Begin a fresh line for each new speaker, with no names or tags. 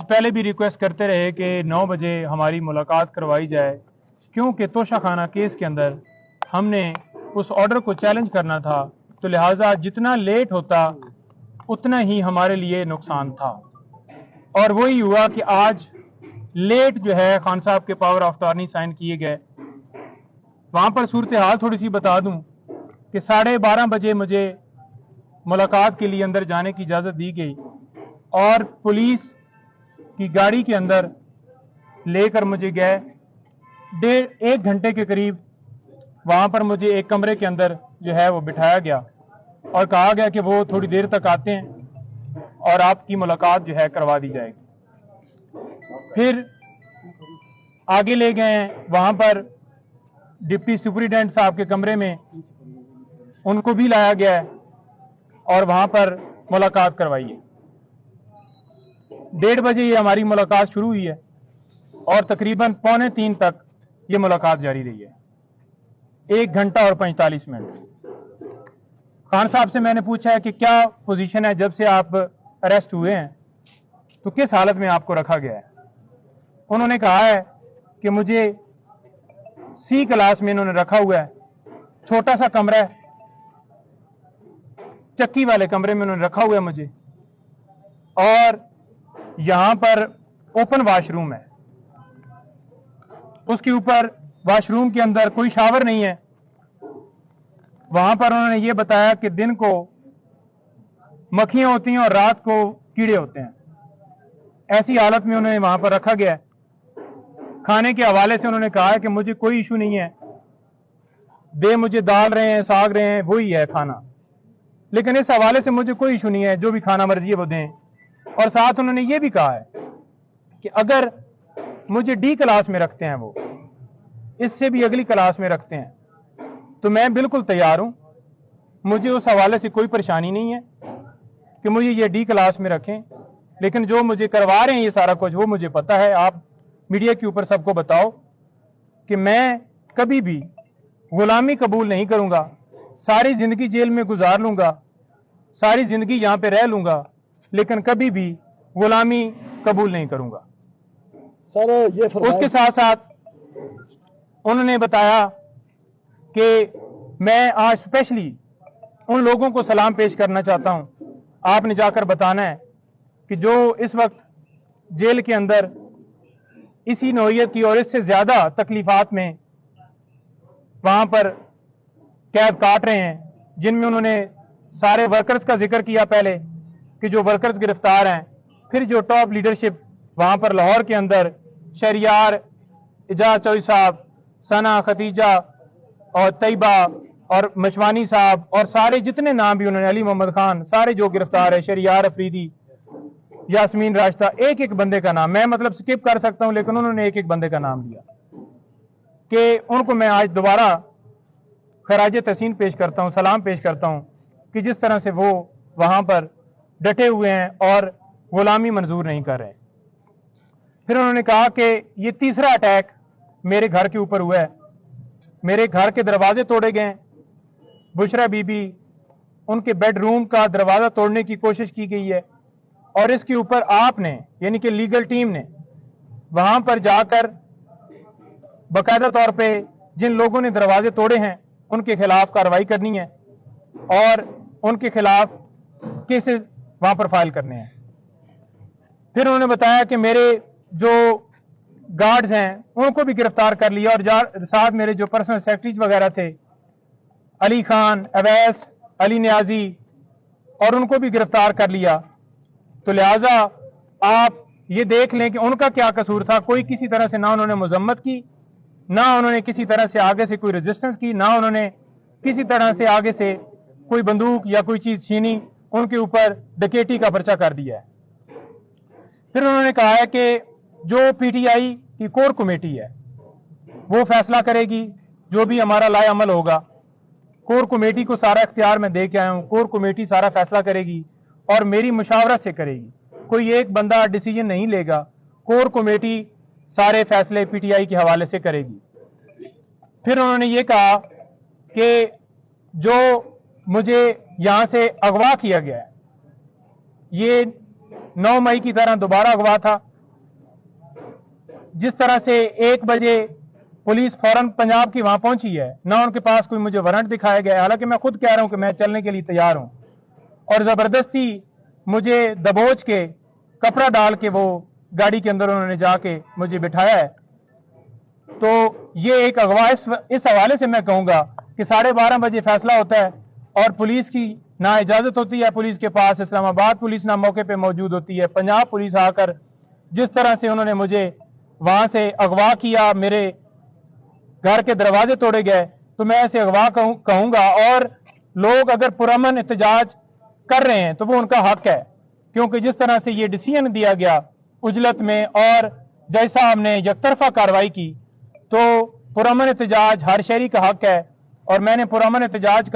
पहले भी रिक्वेस्ट करते रहे कि 9 बजे हमारी मुलाकात करवाई जाए, क्योंकि तोशाखाना केस के अंदर हमने उस ऑर्डर को चैलेंज करना था, तो लिहाजा जितना लेट होता उतना ही हमारे लिए नुकसान था। और वही हुआ कि आज लेट जो है खान साहब के पावर ऑफ अटॉर्नी साइन किए गए। वहां पर सूरत हाल थोड़ी सी बता दूं कि 12:30 बजे मुझे मुलाकात के लिए अंदर जाने की इजाज़त दी गई और पुलिस की गाड़ी के अंदर लेकर मुझे गए। 1.5 घंटे के करीब वहां पर मुझे एक कमरे के अंदर जो है वो बिठाया गया और कहा गया कि वो थोड़ी देर तक आते हैं और आपकी मुलाकात जो है करवा दी जाएगी। फिर आगे ले गए, वहां पर डिप्टी सुपरिटेंडेंट साहब के कमरे में उनको भी लाया गया है और वहां पर मुलाकात करवाई है। 1:30 बजे ये हमारी मुलाकात शुरू हुई है और तकरीबन 2:45 तक ये मुलाकात जारी रही है, 1 घंटा और 45 मिनट। खान साहब से मैंने पूछा है कि क्या पोजीशन है, जब से आप अरेस्ट हुए हैं तो किस हालत में आपको रखा गया है। उन्होंने कहा है कि मुझे सी क्लास में इन्होंने रखा हुआ है, छोटा सा कमरा है, चक्की वाले कमरे में उन्होंने रखा हुआ है मुझे, और यहां पर ओपन वॉशरूम है, उसके ऊपर वॉशरूम के अंदर कोई शावर नहीं है। वहां पर उन्होंने ये बताया कि दिन को मक्खियां होती हैं और रात को कीड़े होते हैं। ऐसी हालत में उन्हें वहां पर रखा गया है। खाने के हवाले से उन्होंने कहा है कि मुझे कोई इशू नहीं है, दे मुझे दाल रहे हैं, साग रहे हैं, वही है खाना, लेकिन इस हवाले से मुझे कोई इशू नहीं है, जो भी खाना मर्जी है वो दें। और साथ उन्होंने ये भी कहा है कि अगर मुझे डी क्लास में रखते हैं, वो इससे भी अगली क्लास में रखते हैं, तो मैं बिल्कुल तैयार हूं, मुझे उस हवाले से कोई परेशानी नहीं है कि मुझे ये डी क्लास में रखें। लेकिन जो मुझे करवा रहे हैं ये सारा कुछ, वो मुझे पता है। आप मीडिया के ऊपर सबको बताओ कि मैं कभी भी गुलामी कबूल नहीं करूंगा, सारी जिंदगी जेल में गुजार लूंगा, सारी जिंदगी यहां पे रह लूंगा, लेकिन कभी भी गुलामी कबूल नहीं करूंगा।
सर ये
उसके साथ साथ उन्होंने बताया कि मैं आज स्पेशली उन लोगों को सलाम पेश करना चाहता हूं, आपने जाकर बताना है कि जो इस वक्त जेल के अंदर इसी नौयत की और इससे ज्यादा तकलीफात में वहां पर कैद काट रहे हैं, जिनमें उन्होंने सारे वर्कर्स का जिक्र किया पहले कि जो वर्कर्स गिरफ्तार हैं, फिर जो टॉप लीडरशिप वहां पर लाहौर के अंदर शहरियार, इजाज चौधरी साहब, सना, खतीजा और तैयबा और मशवानी साहब और सारे जितने नाम भी उन्होंने, अली मोहम्मद खान, सारे जो गिरफ्तार है, शहरियार अफरीदी, यास्मीन राश्ता, एक एक बंदे का नाम मैं मतलब स्किप कर सकता हूं, लेकिन उन्होंने एक एक बंदे का नाम लिया कि उनको मैं आज दोबारा खराज तहसीन पेश करता हूं, सलाम पेश करता हूं कि जिस तरह से वो वहां पर डटे हुए हैं और गुलामी मंजूर नहीं कर रहे। फिर उन्होंने कहा कि ये तीसरा अटैक मेरे घर के ऊपर हुआ है, मेरे घर के दरवाजे तोड़े गए, बुशरा बीबी, उनके बेडरूम का दरवाजा तोड़ने की कोशिश की गई है, और इसके ऊपर आपने यानी कि लीगल टीम ने वहां पर जाकर बाकायदा तौर पे जिन लोगों ने दरवाजे तोड़े हैं उनके खिलाफ कार्रवाई करनी है और उनके खिलाफ केसेस वहां पर फाइल करने हैं। फिर उन्होंने बताया कि मेरे जो गार्ड्स हैं उनको भी गिरफ्तार कर लिया और साथ मेरे जो पर्सनल सेक्रेटरीज वगैरह थे, अली खान, अवैस, अली न्याजी, और उनको भी गिरफ्तार कर लिया। तो लिहाजा आप ये देख लें कि उनका क्या कसूर था। कोई किसी तरह से ना उन्होंने मजम्मत की, ना उन्होंने किसी तरह से आगे से कोई रेजिस्टेंस की, ना उन्होंने किसी तरह से आगे से कोई बंदूक या कोई चीज छीनी, उनके ऊपर डकैती का पर्चा कर दिया है। फिर उन्होंने कहा है कि जो पीटीआई की कोर कमेटी है वो फैसला करेगी, जो भी हमारा लाए अमल होगा। कोर कमेटी को सारा इख्तियार मैं दे के आया हूं, कोर कमेटी सारा फैसला करेगी और मेरी मुशावरत से करेगी, कोई एक बंदा डिसीजन नहीं लेगा, कोर कमेटी सारे फैसले पीटीआई के हवाले से करेगी। फिर उन्होंने ये कहा कि जो मुझे यहां से अगवा किया गया है, ये 9 मई की तरह दोबारा अगवा था, जिस तरह से 1 बजे पुलिस फौरन पंजाब की वहां पहुंची है, ना उनके पास कोई मुझे वारंट दिखाया गया है, हालांकि मैं खुद कह रहा हूं कि मैं चलने के लिए तैयार हूं, और जबरदस्ती मुझे दबोच के कपड़ा डाल के वो गाड़ी के अंदर उन्होंने जाके मुझे बिठाया है। तो ये एक अगवा इस हवाले से मैं कहूंगा कि 12:30 बजे फैसला होता है और पुलिस की ना इजाजत होती है, पुलिस के पास इस्लामाबाद पुलिस ना मौके पे मौजूद होती है, पंजाब पुलिस आकर जिस तरह से उन्होंने मुझे वहां से अगवा किया, मेरे घर के दरवाजे तोड़े गए, तो मैं ऐसे अगवा कहूंगा। और लोग अगर पुरअमन एहतजाज कर रहे हैं तो वो उनका हक है, क्योंकि जिस तरह से ये डिसीजन दिया गया उजलत में और जैसा हमने यकतरफा कार्रवाई की, तो पुरअमन एहतजाज हर शहरी का हक है, और मैंने पुरअमन एहतजाज का